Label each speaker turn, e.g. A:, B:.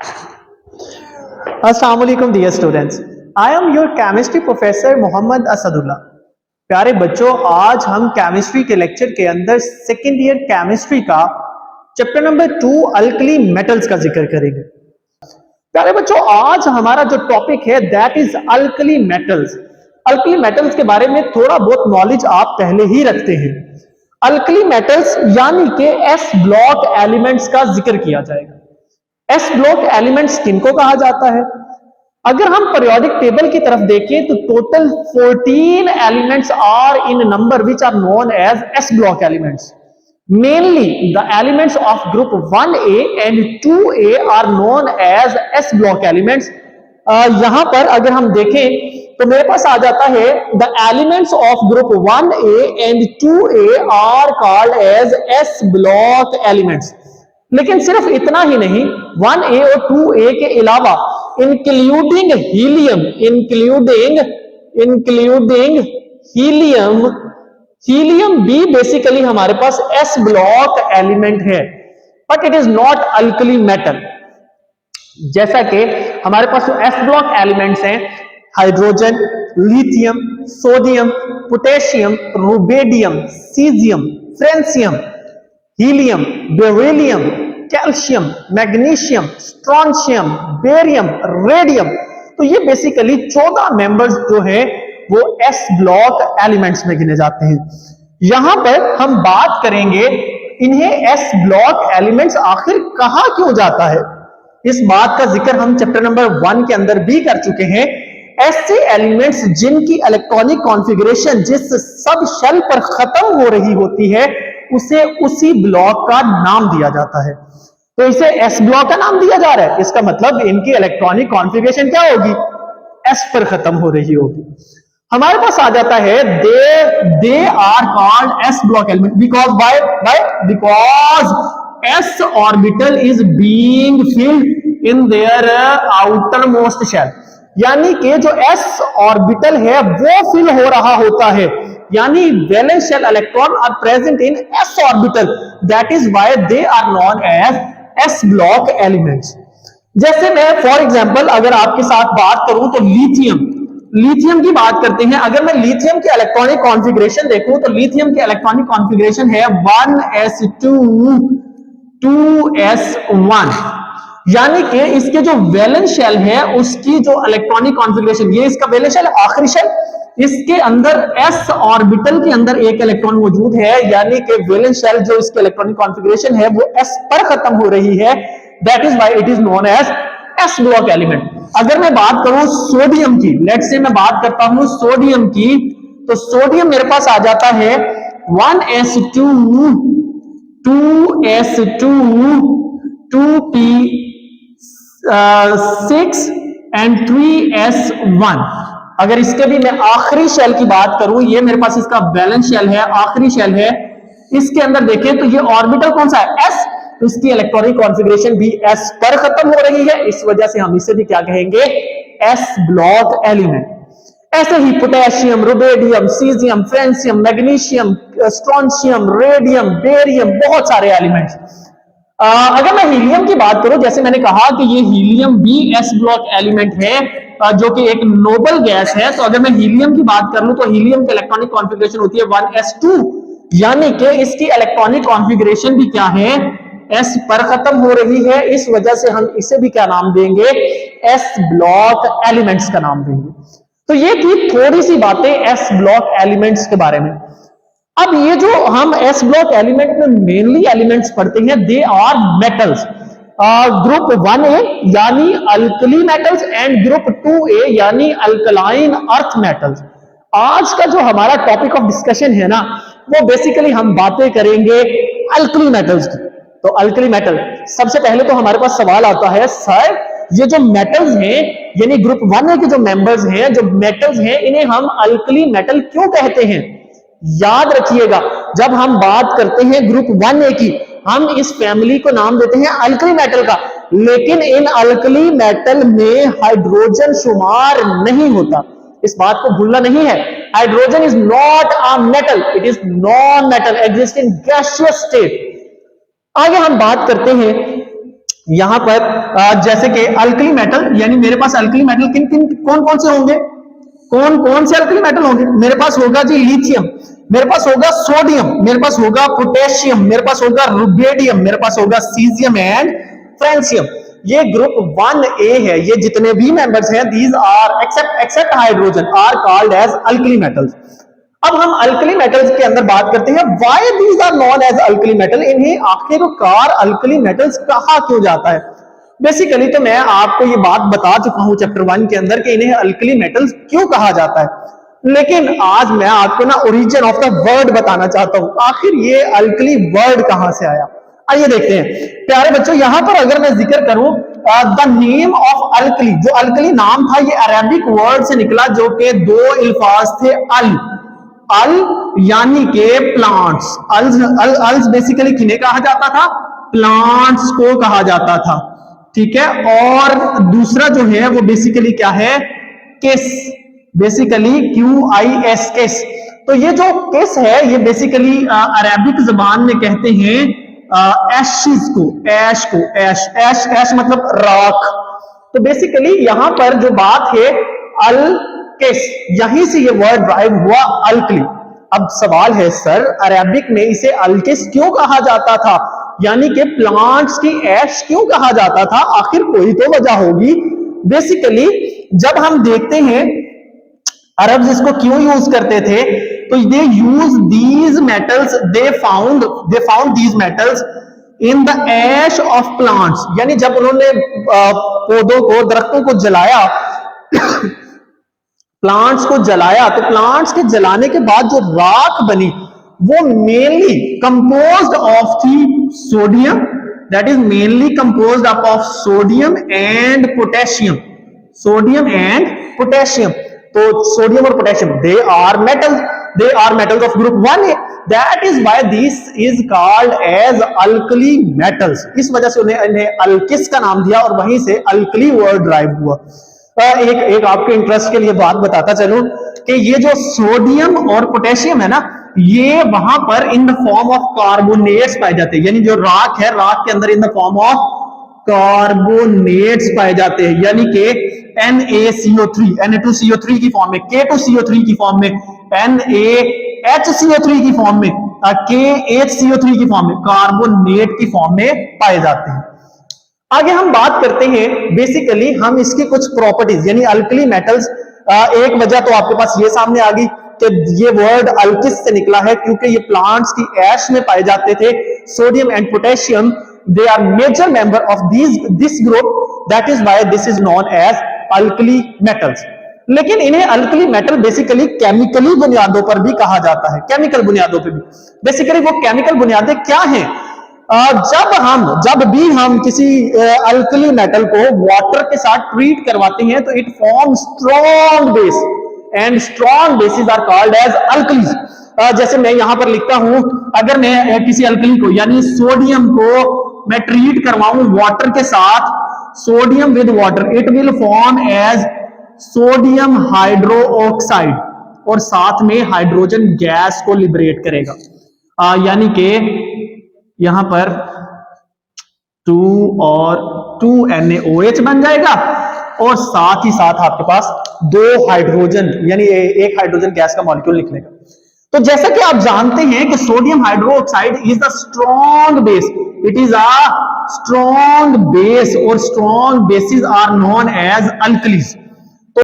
A: अस्सलाम वालेकुम dear students, I am your chemistry professor Mohammad Asadullah. प्यारे बच्चों, आज हम केमिस्ट्री के लेक्चर के अंदर सेकेंड ईयर केमिस्ट्री का चैप्टर नंबर 2 अल्कली मेटल्स का जिक्र करेंगे। प्यारे बच्चों, आज हमारा जो टॉपिक है that is alkali metals. Alkali metals के बारे में थोड़ा बहुत नॉलेज आप पहले ही रखते हैं। अल्कली मेटल्स यानी कि एस ब्लॉक एलिमेंट्स का जिक्र किया जाएगा। एस ब्लॉक एलिमेंट्स किनको कहा जाता है? अगर हम पीरियोडिक टेबल की तरफ देखें तो total 14 elements are in number which are known as s block elements. Mainly the elements of group 1A and 2A are known as s block elements. यहां पर अगर हम देखें तो मेरे पास आ जाता है the elements of group 1A and 2A are called as s block elements. लेकिन सिर्फ इतना ही नहीं, 1A और 2A के अलावा इंक्लूडिंग हीलियम, हीलियम भी बेसिकली हमारे पास एस ब्लॉक एलिमेंट है, but it is not alkali metal. जैसा कि हमारे पास जो एस ब्लॉक एलिमेंट्स हैं, hydrogen, lithium, sodium, potassium, rubidium, caesium, francium, helium, beryllium, calcium, magnesium, strontium, barium, radium, तो ये बेसिकली 14 मेंबर्स जो है वो एस ब्लॉक एलिमेंट्स में गिने जाते हैं। यहां पर हम बात करेंगे इन्हें एस ब्लॉक एलिमेंट्स आखिर कहा क्यों जाता है। इस बात का जिक्र हम चैप्टर नंबर 1 के अंदर भी कर चुके हैं। ऐसे एलिमेंट्स जिनकी इलेक्ट्रॉनिक कॉन्फ़िगरेशन जिस सब शेल पर खत्म हो रही होती है उसे उसी ब्लॉक का नाम दिया जाता है। तो इसे एस ब्लॉक का नाम दिया जा रहा है, इसका मतलब इनकी इलेक्ट्रॉनिक कॉन्फ़िगरेशन क्या होगी? एस पर खत्म हो रही होगी। हमारे पास आ जाता है they are called s block element because s orbital is being filled in their outermost shell. यानी कि जो एस ऑर्बिटल है वो फिल हो रहा होता है, यानी valence shell electron are present in s orbital, that is why they are known as s block elements. जैसे मैं फॉर एग्जांपल अगर आपके साथ बात करूं तो लिथियम की बात करते हैं। अगर मैं लिथियम की इलेक्ट्रॉनिक कॉन्फ़िगरेशन देखूं तो लिथियम की इलेक्ट्रॉनिक कॉन्फ़िगरेशन है 1s2 2s1, यानी कि इसके जो वैलेंस शेल है उसकी जो इलेक्ट्रॉनिक कॉन्फ़िगरेशन, ये इसका वैलेंस शेल आखिरी शेल, इसके अंदर एस ऑर्बिटल के अंदर एक इलेक्ट्रॉन मौजूद है, यानी कि वैलेंस शेल जो इसके इलेक्ट्रॉनिक कॉन्फ़िगरेशन है वो एस पर खत्म हो रही है, that is why it is known as s block element. अगर मैं बात करूं सोडियम की, लेट्स से मैं बात करता हूं सोडियम की, तो सोडियम मेरे पास आ जाता है 1s2 2s2 2p6 and 3s1। अगर इसके भी मैं आखिरी शेल की बात करूं, ये मेरे पास इसका बैलेंस शेल है, आखिरी शेल है, इसके अंदर देखें तो ये ऑर्बिटल कौन सा है? एस, तो इसकी इलेक्ट्रॉनिक कॉन्फ़िगरेशन भी एस पर खत्म हो रही है, इस वजह से हम इसे भी क्या कहेंगे? S block element. ऐसे ही potassium, rubidium, caesium, francium, magnesium, strontium, radium, barium, बहुत सारे एलिमेंट्स। अगर मैं हीलियम की बात करूं, जैसे मैंने कहा कि ये हीलियम भी एस ब्लॉक एलिमेंट है, जो कि एक नोबल गैस है, तो अगर मैं हीलियम की बात कर लूं तो हीलियम की इलेक्ट्रॉनिक कॉन्फ़िगरेशन होती है 1s2, यानी कि इसकी इलेक्ट्रॉनिक कॉन्फ़िगरेशन भी क्या है? एस पर खत्म हो रही है, इस वजह से हम इसे भी क्या नाम देंगे? एस ब्लॉक एलिमेंट्स का नाम देंगे। तो ये थी थोड़ी सी बातें एस ब्लॉक एलिमेंट्स के बारे में। अब ये जो हम एस ब्लॉक एलिमेंट में मेनली एलिमेंट्स पढ़ते हैं, दे आर मेटल्स। ग्रुप 1A यानी alkali metals and group 2A यानी अल्कलाइन अर्थ मेटल्स। आज का जो हमारा टॉपिक ऑफ डिस्कशन है ना, वो बेसिकली हम बातें करेंगे अल्कली मेटल्स की। तो अल्कली मेटल, सबसे पहले तो हमारे पास सवाल आता है, सर ये जो मेटल्स हैं यानी ग्रुप 1A के जो मेंबर्स हैं, जो मेटल्स हैं, इन्हें हम अल्कली मेटल क्यों कहते हैं? याद रखिएगा, जब हम बात करते हैं ग्रुप 1A की, हम इस फैमिली को नाम देते हैं अल्कली मेटल का, लेकिन इन अल्कली मेटल में हाइड्रोजन शुमार नहीं होता। इस बात को भूलना नहीं है। Hydrogen is not a metal, it is non metal, exist in gaseous state. आगे हम बात करते हैं यहां पर जैसे कि अल्कली मेटल, यानी मेरे पास अल्कली मेटल किन किन कौन कौन से होंगे, कौन कौन से अल्कली मेटल होंगे? मेरे पास होगा जी लिथियम, मेरे पास होगा सोडियम, मेरे पास होगा पोटेशियम, मेरे पास होगा रुबिडियम, मेरे पास होगा सीजियम एंड फ्रांसियम। ये ग्रुप 1A है। ये जितने भी मेंबर्स हैं, these are except hydrogen are called as alkali metals. अब हम अल्कली मेटल्स के अंदर बात करते हैं, why these are known as alkali metal, इन्हें आखिरकार अल्कली मेटल्स कहा क्यों जाता है? बेसिकली तो मैं आपको ये बात बता चुका हूं चैप्टर 1 के अंदर कि इन्हें अल्कली मेटल्स क्यों कहा जाता है, लेकिन आज मैं आपको ना ओरिजिन ऑफ द वर्ड बताना चाहता हूं, आखिर ये अल्कली वर्ड कहां से आया। आइए देखते हैं प्यारे बच्चों, यहां पर अगर मैं जिक्र करूं द नेम ऑफ अल्कली, जो अल्कली नाम था ये अरेबिक वर्ड से निकला, जो कि दो अल्फाज थे, अल यानी के प्लांट्स, अल्स बेसिकली किन्हें कहा जाता था? प्लांट्स को कहा जाता था, ठीक है। और दूसरा जो है वो बेसिकली क्या है? किस, बेसिकली QIS किस। तो ये जो किस है ये बेसिकली अरेबिक जबान में कहते हैं एशिज को, ऐश मतलब राख। तो बेसिकली यहां पर जो बात है अल किस, यहीं से ये वर्ड ड्राइव हुआ अल्कली। अब सवाल है सर अरेबिक में इसे अल्किस क्यों कहा जाता था, यानी कि प्लांट्स की ऐश क्यों कहा जाता था? आखिर कोई तो वजह होगी। बेसिकली जब हम देखते हैं अरब्स इसको क्यों यूज करते थे, तो they use these metals, they found these metals in the ash of plants, यानी जब उन्होंने पौधों को, दरख्तों को जलाया प्लांट्स को जलाया, तो प्लांट्स के जलाने के बाद जो राख बनी वो मेनली कंपोज्ड ऑफ थी sodium, that is mainly composed of sodium and potassium, sodium and potassium. तो सोडियम और potassium they are metals of group 1A, that is why this is called as alkali metals. इस वजह से उन्हें अल्किस का नाम दिया और वहीं से अल्कली वर्ड ड्राइव हुआ। एक आपके इंटरेस्ट के लिए बात बताता चलूं कि ये जो सोडियम और पोटेशियम है ना, ये वहां पर in the form of carbonates पाए जाते हैं, यानी जो राख है, राख के अंदर in the form of carbonates पाए जाते हैं, यानी कि NaCO3, Na2CO3 की फॉर्म में, K2CO3 की फॉर्म में, NaHCO3 की फॉर्म में, KHCO3 की फॉर्म में, कार्बोनेट की फॉर्म में पाए जाते हैं। आगे हम बात करते हैं बेसिकली हम इसकी कुछ प्रॉपर्टीज, यानी अल्कली मेटल्स। एक वजह तो आपके पास ये सामने आ गई कि ये वर्ड अल्किस से निकला है क्योंकि ये प्लांट्स की ऐश में पाए जाते थे। Sodium and potassium they are major member of this group, that is why this is known as alkali metals. लेकिन इन्हें अल्कली मेटल बेसिकली केमिकली बुनियादों पर भी कहा जाता है, केमिकल बुनियादों पर भी। बेसिकली वो केमिकल बुनियादें क्या हैं? जब भी हम किसी अल्कली मेटल को वाटर के साथ ट्रीट करवाते हैं तो it form strong base, and strong bases are called as alkalis. जैसे मैं यहां पर लिखता हूं, अगर मैं किसी अल्कली को यानी सोडियम को मैं ट्रीट करवाऊं वाटर के साथ, sodium with water, it will form as sodium hydroxide और साथ में हाइड्रोजन गैस को लिबरेट करेगा, यानी कि यहां पर 2 और 2 NaOH बन जाएगा और साथ ही साथ आपके पास 2 हाइड्रोजन यानी एक हाइड्रोजन गैस का मॉलिक्यूल निकलेगा। तो जैसा कि आप जानते हैं कि sodium hydroxide is the strong base, it is a strong base और strong bases are known as alkalis.